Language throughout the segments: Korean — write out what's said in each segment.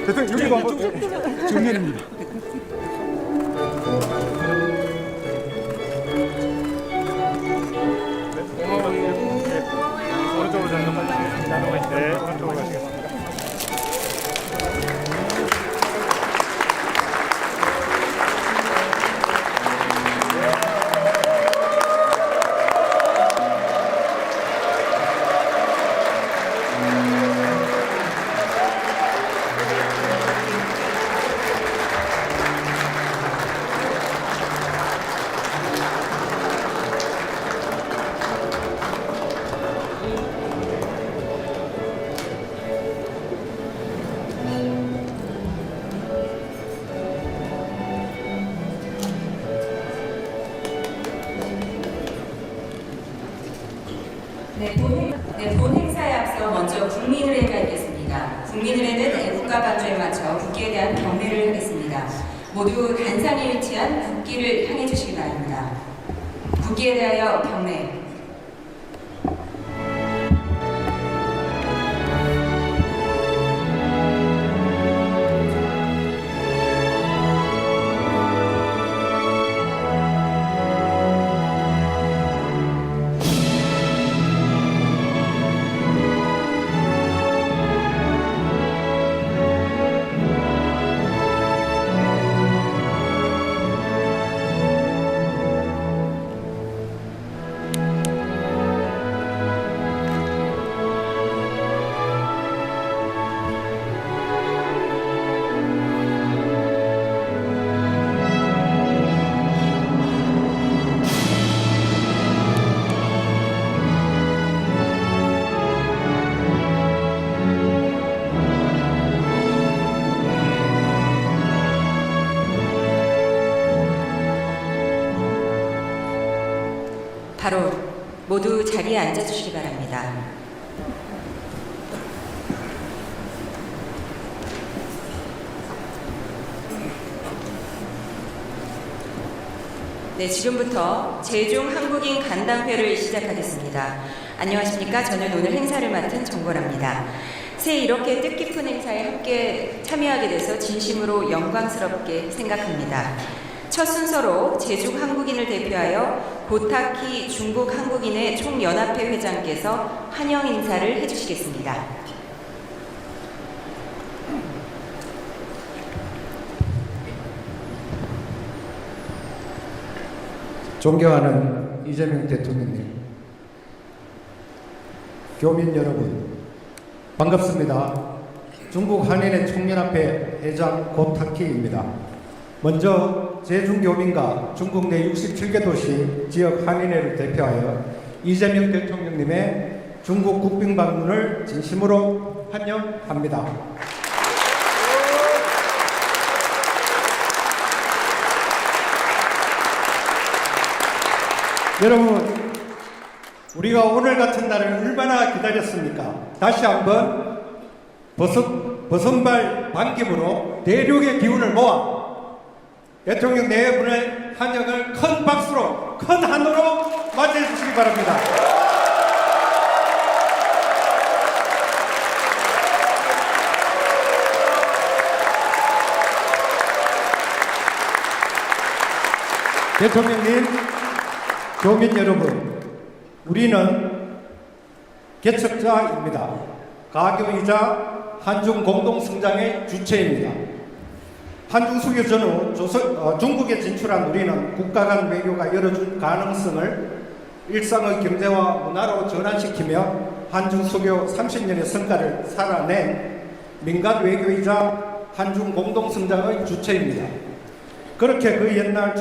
대통령 여기도 한번 정면입니다. 오른쪽으로 가시겠습니다. 네, 오른쪽으로 가시겠습니다. 본 행사에 앞서 먼저 국민의례가 있겠습니다. 국민의례는 애국가 반주에 맞춰 국기에 대한 경례를 하겠습니다. 모두 단상에 위치한 국기를 향해 주시기 바랍니다. 국기에 대하여 경례. 바로 모두 자리에 앉아주시기 바랍니다. 네, 지금부터 제중 한국인 간담회를 시작하겠습니다. 안녕하십니까? 저는 오늘 행사를 맡은 정보랍니다. 새해 이렇게 뜻깊은 행사에 함께 참여하게 돼서 진심으로 영광스럽게 생각합니다. 첫 순서로 제중 한국인을 대표하여 고타키 중국 한국인의 총연합회 회장께서 환영 인사를 해주시겠습니다. 존경하는 이재명 대통령님, 교민 여러분, 반갑습니다. 중국 한인의 총연합회 회장 고타키입니다. 먼저 제중교민과 중국 내 67개 도시 지역 한인회를 대표하여 이재명 대통령님의 중국 국빈 방문을 진심으로 환영합니다. 여러분, 우리가 오늘 같은 날을 얼마나 기다렸습니까? 다시 한번 버선발 반김으로 대륙의 기운을 모아 대통령 네 분의 환영을 큰 박수로, 큰 한으로 맞이해 주시기 바랍니다. 대통령님, 교민 여러분, 우리는 개척자입니다. 가교이자 한중 공동성장의 주체입니다. 한중 수교 전후 중국에 진출한 우리는 국가 간 외교가 열어준 가능성을 일상의 경제와 문화로 전환시키며 한중 수교 30년의 성과를 살아낸 민간 외교이자 한중 공동성장의 주체입니다. 그렇게 그 옛날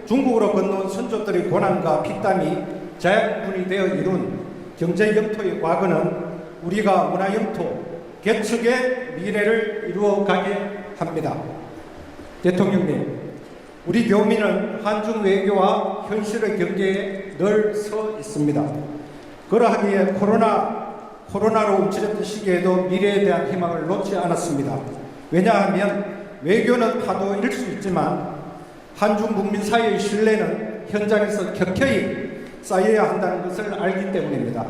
중국으로 건너온 선조들의 고난과 피땀이 자양분이 되어 이룬 경제 영토의 과거는 우리가 문화 영토, 개척의 미래를 이루어가게 합니다. 대통령님, 우리 교민은 한중 외교와 현실의 경계에 늘 서 있습니다. 그러하기에 코로나로 움츠렸던 시기에도 미래에 대한 희망을 놓지 않았습니다. 왜냐하면 외교는 파도일 수 있지만 한중 국민 사이의 신뢰는 현장에서 켜켜이 쌓여야 한다는 것을 알기 때문입니다.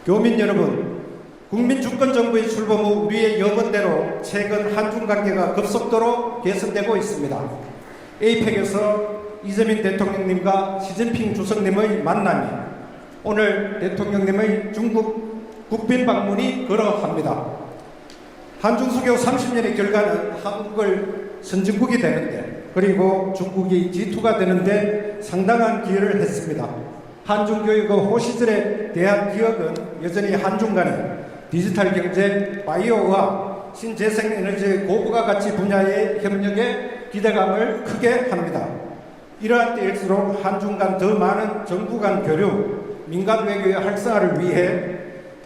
교민 여러분, 국민주권정부의 출범 후 우리의 염원대로 최근 한중 관계가 급속도로 개선되고 있습니다. 에이펙에서 이재명 대통령님과 시진핑 주석님의 만남이 오늘 대통령님의 중국 국빈 방문이 그러합니다. 한중 수교 30년의 결과는 한국을 선진국이 되는데 그리고 중국이 G2가 되는데 상당한 기여를 했습니다. 한중 교육의 호시절에 대한 기억은 여전히 한중 간의 디지털 경제, 바이오와 신재생에너지의 고부가 가치 분야의 협력에 기대감을 크게 합니다. 이러한 때일수록 한중 간 더 많은 정부 간 교류, 민간 외교의 활성화를 위해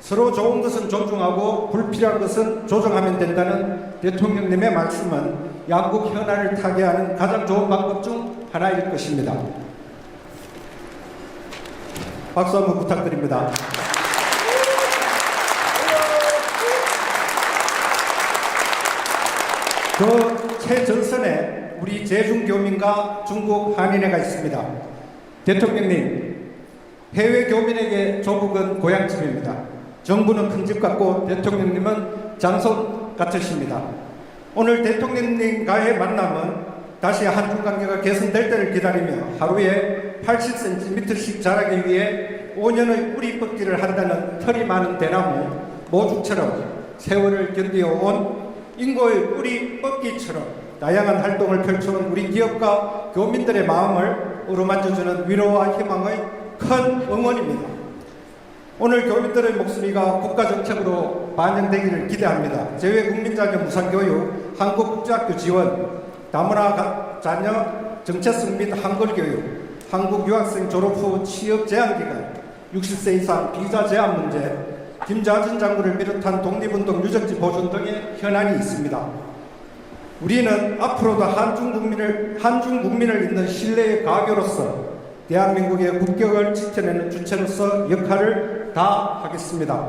서로 좋은 것은 존중하고 불필요한 것은 조정하면 된다는 대통령님의 말씀은 양국 현안을 타개하는 가장 좋은 방법 중 하나일 것입니다. 박수 한번 부탁드립니다. 그 최전선에 우리 제중교민과 중국 한인회가 있습니다. 대통령님, 해외 교민에게 조국은 고향집입니다. 정부는 큰 집 같고 대통령님은 장손 같으십니다. 오늘 대통령님과의 만남은 다시 한중 관계가 개선될 때를 기다리며 하루에 80cm씩 자라기 위해 5년의 뿌리 뻗기를 한다는 털이 많은 대나무 모죽처럼 세월을 견디어온 인고의 뿌리 뻗기처럼 다양한 활동을 펼쳐온 우리 기업과 교민들의 마음을 어루만져주는 위로와 희망의 큰 응원입니다. 오늘 교민들의 목소리가 국가정책으로 반영되기를 기대합니다. 재외국민자녀 무상교육, 한국국제학교 지원, 다문화 자녀 정체성 및 한글교육, 한국 유학생 졸업 후 취업 제한기간, 60세 이상 비자 제한 문제, 김자준 장군을 비롯한 독립운동 유적지 보존 등의 현안이 있습니다. 우리는 앞으로도 한중 국민을 잇는 신뢰의 가교로서 대한민국의 국격을 지켜내는 주체로서 역할을 다하겠습니다.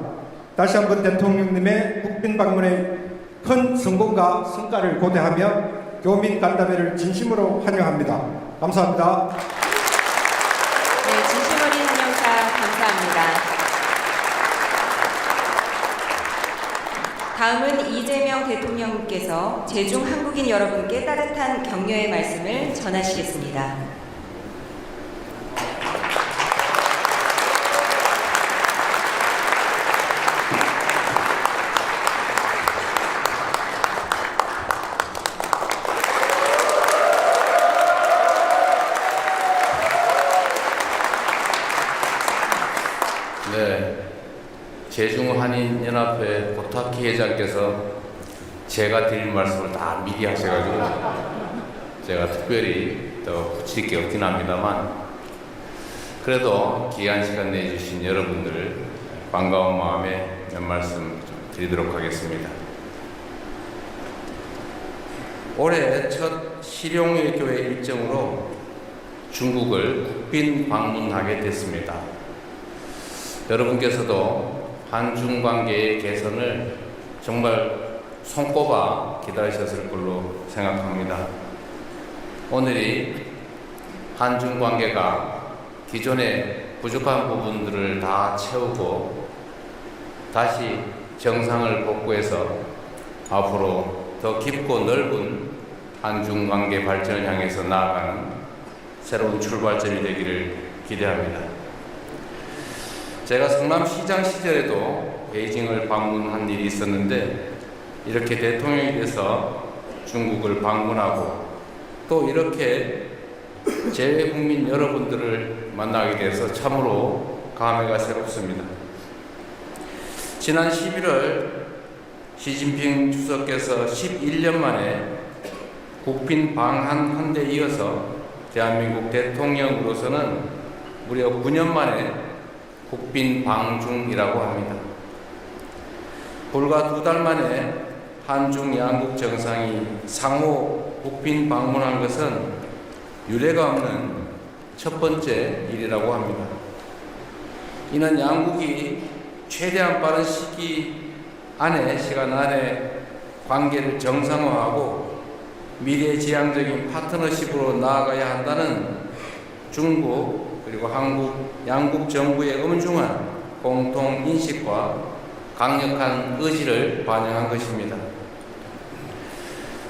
다시 한번 대통령님의 국빈 방문의 큰 성공과 성과를 고대하며 교민 간담회를 진심으로 환영합니다. 감사합니다. 네, 진심 어린 환영사 감사합니다. 다음은 이재명 대통령께서 제중 한국인 여러분께 따뜻한 격려의 말씀을 전하시겠습니다. 네, 제중한인연합회 고타키 회장께서 제가 드릴 말씀을 다 미리 하셔가지고 제가 특별히 더 붙일 게 없긴 합니다만 그래도 귀한 시간 내주신 여러분들 반가운 마음에 몇 말씀 좀 드리도록 하겠습니다. 올해 첫 실용외교회 일정으로 중국을 국빈 방문하게 됐습니다. 여러분께서도 한중 관계의 개선을 정말 손꼽아 기다리셨을 걸로 생각합니다. 오늘이 한중 관계가 기존의 부족한 부분들을 다 채우고 다시 정상을 복구해서 앞으로 더 깊고 넓은 한중 관계 발전을 향해서 나아가는 새로운 출발점이 되기를 기대합니다. 제가 성남시장 시절에도 베이징을 방문한 일이 있었는데 이렇게 대통령이 돼서 중국을 방문하고 또 이렇게 재외국민 여러분들을 만나게 돼서 참으로 감회가 새롭습니다. 지난 11월 시진핑 주석께서 11년 만에 국빈 방한 데 이어서 대한민국 대통령으로서는 무려 9년 만에 국빈 방중이라고 합니다. 불과 2달 만에 한중 양국 정상이 상호 국빈 방문한 것은 유례가 없는 첫 번째 일이라고 합니다. 이는 양국이 최대한 빠른 시간 안에 관계를 정상화하고 미래지향적인 파트너십으로 나아가야 한다는 중국 그리고 한국 양국 정부의 엄중한 공통 인식과 강력한 의지를 반영한 것입니다.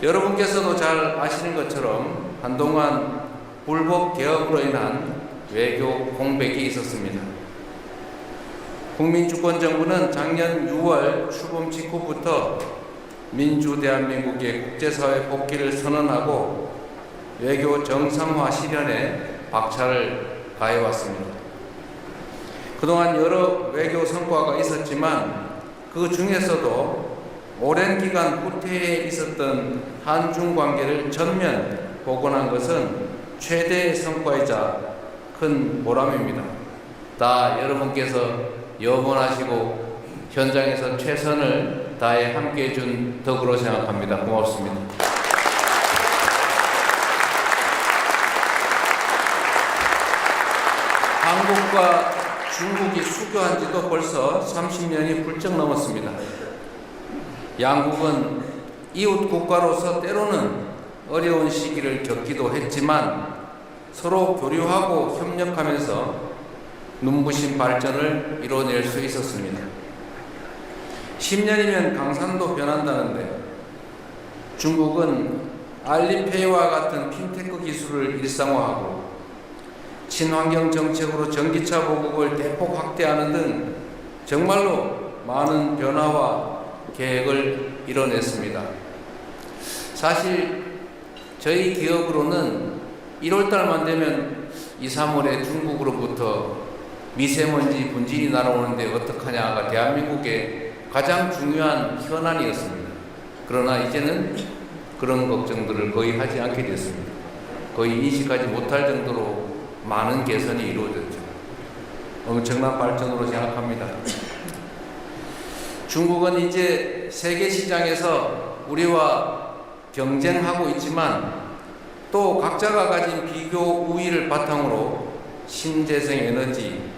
여러분께서도 잘 아시는 것처럼 한동안 불법 개혁으로 인한 외교 공백이 있었습니다. 국민주권정부는 작년 6월 출범 직후부터 민주 대한민국의 국제사회 복귀를 선언하고 외교 정상화 실현에 박차를 가해왔습니다. 그동안 여러 외교 성과가 있었지만 그 중에서도 오랜 기간 후퇴해 있었던 한중 관계를 전면 복원한 것은 최대의 성과이자 큰 보람입니다. 다 여러분께서 염원하시고 현장에서 최선을 다해 함께해 준 덕으로 생각합니다. 고맙습니다. 한국과 중국이 수교한 지도 벌써 30년이 훌쩍 넘었습니다. 양국은 이웃 국가로서 때로는 어려운 시기를 겪기도 했지만 서로 교류하고 협력하면서 눈부신 발전을 이뤄낼 수 있었습니다. 10년이면 강산도 변한다는데 중국은 알리페이와 같은 핀테크 기술을 일상화하고 친환경 정책으로 전기차 보급을 대폭 확대하는 등 정말로 많은 변화와 계획을 이뤄냈습니다. 사실 저희 기업으로는 1월달만 되면 2, 3월에 중국으로부터 미세먼지 분진이 날아오는데 어떡하냐가 대한민국의 가장 중요한 현안이었습니다. 그러나 이제는 그런 걱정들을 거의 하지 않게 됐습니다. 거의 인식하지 못할 정도로 많은 개선이 이루어졌죠. 엄청난 발전으로 생각합니다. 중국은 이제 세계 시장에서 우리와 경쟁하고 있지만 또 각자가 가진 비교 우위를 바탕으로 신재생 에너지,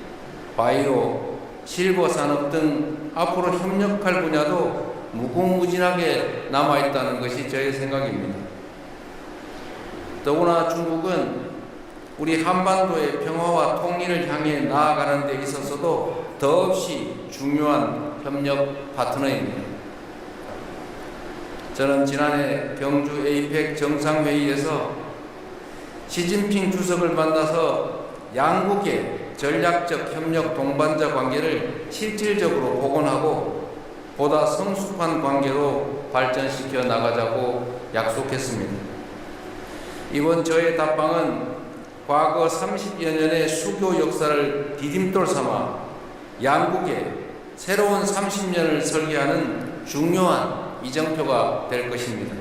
바이오, 실버 산업 등 앞으로 협력할 분야도 무궁무진하게 남아있다는 것이 저의 생각입니다. 더구나 중국은 우리 한반도의 평화와 통일을 향해 나아가는 데 있어서도 더없이 중요한 협력 파트너입니다. 저는 지난해 경주 에이펙 정상회의에서 시진핑 주석을 만나서 양국의 전략적 협력 동반자 관계를 실질적으로 복원하고 보다 성숙한 관계로 발전시켜 나가자고 약속했습니다. 이번 저의 답방은 과거 30여 년의 수교 역사를 디딤돌 삼아 양국의 새로운 30년을 설계하는 중요한 이정표가 될 것입니다.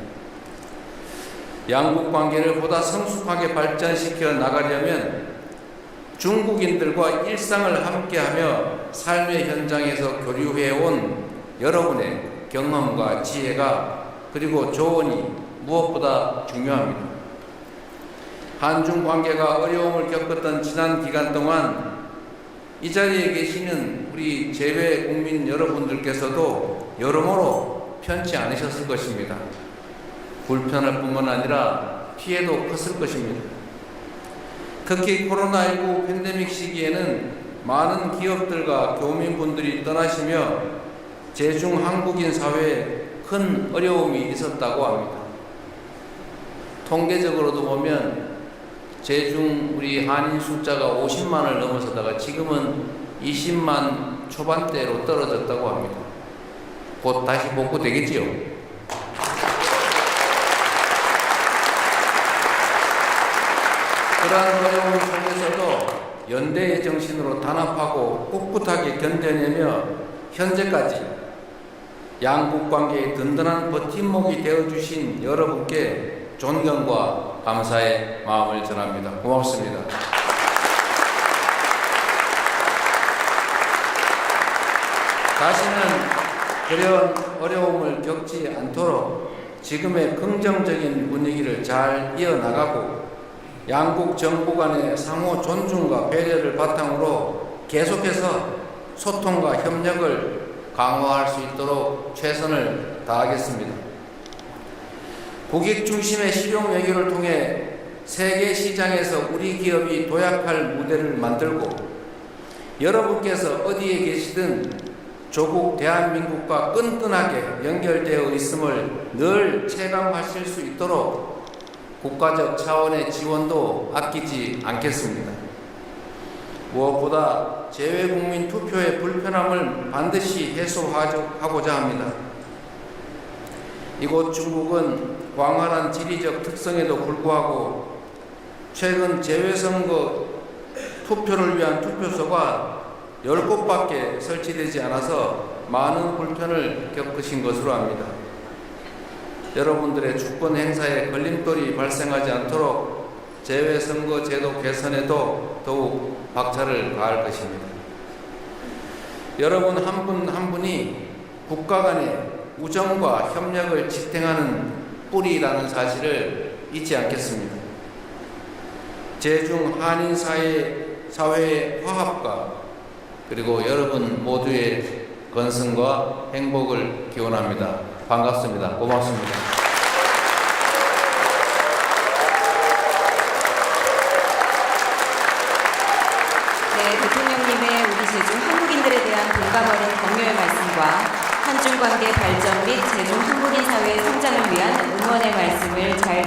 양국 관계를 보다 성숙하게 발전시켜 나가려면 중국인들과 일상을 함께하며 삶의 현장에서 교류해온 여러분의 경험과 지혜가 그리고 조언이 무엇보다 중요합니다. 한중 관계가 어려움을 겪었던 지난 기간 동안 이 자리에 계시는 우리 재외 국민 여러분들께서도 여러모로 편치 않으셨을 것입니다. 불편할 뿐만 아니라 피해도 컸을 것입니다. 특히 코로나19 팬데믹 시기에는 많은 기업들과 교민분들이 떠나시며 제중 한국인 사회에 큰 어려움이 있었다고 합니다. 통계적으로도 보면 제중 우리 한인 숫자가 50만을 넘어서다가 지금은 20만 초반대로 떨어졌다고 합니다. 곧 다시 복구되겠지요. 그러한 어려움 속에서도 연대의 정신으로 단합하고 꿋꿋하게 견뎌내며 현재까지 양국 관계의 든든한 버팀목이 되어주신 여러분께 존경과 감사의 마음을 전합니다. 고맙습니다. 다시는 그런 어려움을 겪지 않도록 지금의 긍정적인 분위기를 잘 이어나가고 양국 정부 간의 상호 존중과 배려를 바탕으로 계속해서 소통과 협력을 강화할 수 있도록 최선을 다하겠습니다. 국익 중심의 실용 외교를 통해 세계 시장에서 우리 기업이 도약할 무대를 만들고 여러분께서 어디에 계시든 조국 대한민국과 끈끈하게 연결되어 있음을 늘 체감하실 수 있도록 국가적 차원의 지원도 아끼지 않겠습니다. 무엇보다 재외국민 투표의 불편함을 반드시 해소하고자 합니다. 이곳 중국은 광활한 지리적 특성에도 불구하고 최근 재외선거 투표를 위한 투표소가 10곳밖에 설치되지 않아서 많은 불편을 겪으신 것으로 압니다. 여러분들의 주권 행사에 걸림돌이 발생하지 않도록 재외선거 제도 개선에도 더욱 박차를 가할 것입니다. 여러분 한 분 한 분이 국가 간의 우정과 협력을 지탱하는 뿌리라는 사실을 잊지 않겠습니다. 제중 한인 사회의 화합과 그리고 여러분 모두의 건승과 행복을 기원합니다. 반갑습니다. 고맙습니다. 네, 대통령님의 우리 제중 한국인들에 대한 공감 어린 격려의 말씀과 한중 관계 발전 및 제중 한국인 사회의 성장을 위한 응원의 말씀을 잘